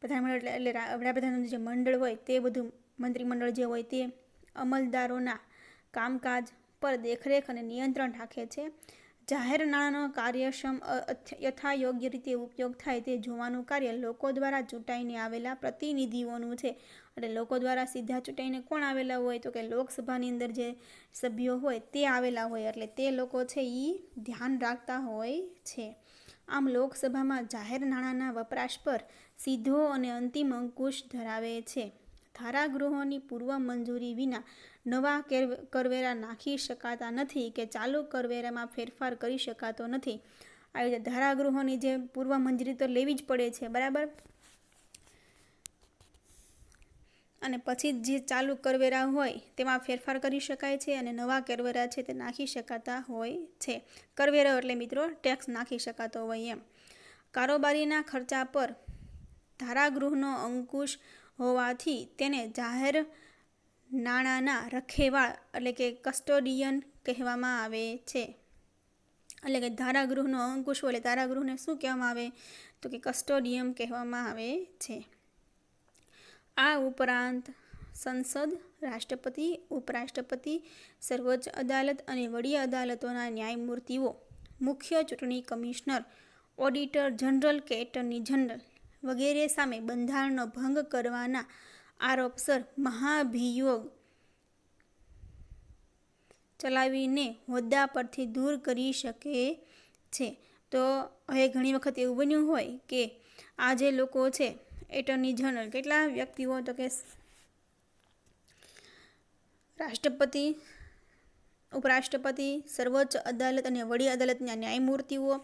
એટલે વડાપ્રધાનનું જે મંડળ હોય તે બધું મંત્રીમંડળ જે હોય તે અમલદારોના કામકાજ પર દેખરેખ અને નિયંત્રણ રાખે છે. જાહેર નાણાંનો કાર્યક્ષમ યથાયોગ્ય રીતે ઉપયોગ થાય તે જોવાનું કાર્ય લોકો દ્વારા ચૂંટાઈને આવેલા પ્રતિનિધિઓનું છે. એટલે લોકો દ્વારા સીધા ચૂંટાઈને કોણ આવેલા હોય? તો કે લોકસભાની અંદર જે સભ્યો હોય તે આવેલા હોય, એટલે તે લોકો છે એ ધ્યાન રાખતા હોય છે. આમ લોકસભામાં જાહેર નાણાંના વપરાશ પર સીધો અને અંતિમ અંકુશ ધરાવે છે. ધારાગૃહોની પૂર્વ મંજૂરી વિના નવા કરવેરા નાખી શકાતા નથી કે ચાલુ કરવેરામાં ફેરફાર કરી શકાતો નથી. આવી રીતે ધારાગૃહોની જે પૂર્વ મંજૂરી તો લેવી જ પડે છે, બરાબર. અને પછી જે ચાલુ કરવેરા હોય તેમાં ફેરફાર કરી શકાય છે અને નવા કરવેરા છે તે નાખી શકાતા હોય છે. કરવેરો એટલે મિત્રો ટેક્સ નાખી શકાતો હોય એમ. કારોબારીના ખર્ચા પર ધારાગૃહનો અંકુશ હોવાથી તેને જાહેર નાણાંના રખેવાળ એટલે કે કસ્ટોડિયન કહેવામાં આવે છે. એટલે કે ધારાગૃહનો અંકુશ હોય એટલે ધારાગૃહને શું કહેવામાં આવે? તો કે કસ્ટોડિયમ કહેવામાં આવે છે. આ ઉપરાંત સંસદ, રાષ્ટ્રપતિ, ઉપરાષ્ટ્રપતિ, સર્વોચ્ચ અદાલત અને વડી અદાલતોના ન્યાયમૂર્તિઓ, મુખ્ય ચૂંટણી કમિશનર, ઓડિટર જનરલ કે એટર્ની જનરલ વગેરે સામે બંધારણનો ભંગ કરવાના આરોપસર મહાભિયોગ ચલાવીને હોદ્દા પરથી દૂર કરી શકે છે. તો હવે ઘણી વખત એવું બન્યું હોય કે આ જે લોકો છે એટર્ની જનરલ, કેટલા વ્યક્તિઓ? તો કે રાષ્ટ્રપતિ, ઉપરાષ્ટ્રપતિ, સર્વોચ્ચ અદાલત અને વડી અદાલતના ન્યાયમૂર્તિઓ,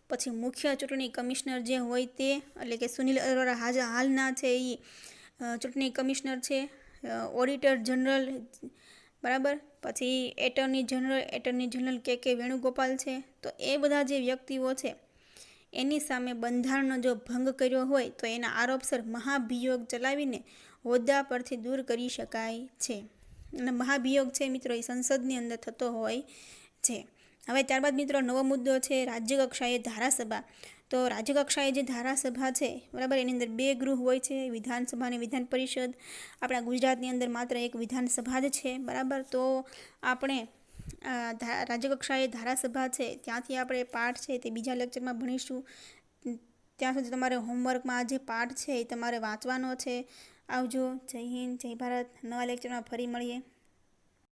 પછી મુખ્ય ચૂંટણી કમિશનર જે હોય તે, એટલે કે સુનિલ અરોરા હાલના છે એ ચૂંટણી કમિશનર છે, ઓડિટર જનરલ, બરાબર, પછી એટર્ની જનરલ કે વેણુગોપાલ છે. તો એ બધા જે વ્યક્તિઓ છે એની સામે બંધારણનો જો ભંગ કર્યો હોય તો એના આરોપસર મહાભિયોગ ચલાવીને હોદ્દા પરથી દૂર કરી શકાય છે. અને મહાભિયોગ છે મિત્રો એ સંસદની અંદર થતો હોય છે. હવે ત્યારબાદ મિત્રો નવો મુદ્દો છે રાજ્યકક્ષાએ ધારાસભા. તો રાજ્યકક્ષાએ જે ધારાસભા છે, બરાબર, એની અંદર 2 ગૃહ હોય છે, વિધાનસભા અને વિધાન પરિષદ. આપણા ગુજરાતની અંદર માત્ર એક વિધાનસભા જ છે, બરાબર. તો આપણે રાજ્યકક્ષાએ ધારાસભા છે ત્યાંથી આપણે પાઠ છે તે બીજા લેક્ચરમાં ભણીશું. ત્યાં સુધી તમારે હોમવર્કમાં જે પાઠ છે એ તમારે વાંચવાનો છે. આવજો. જય હિન્દ, જય ભારત. નવા લેક્ચરમાં ફરી મળીએ.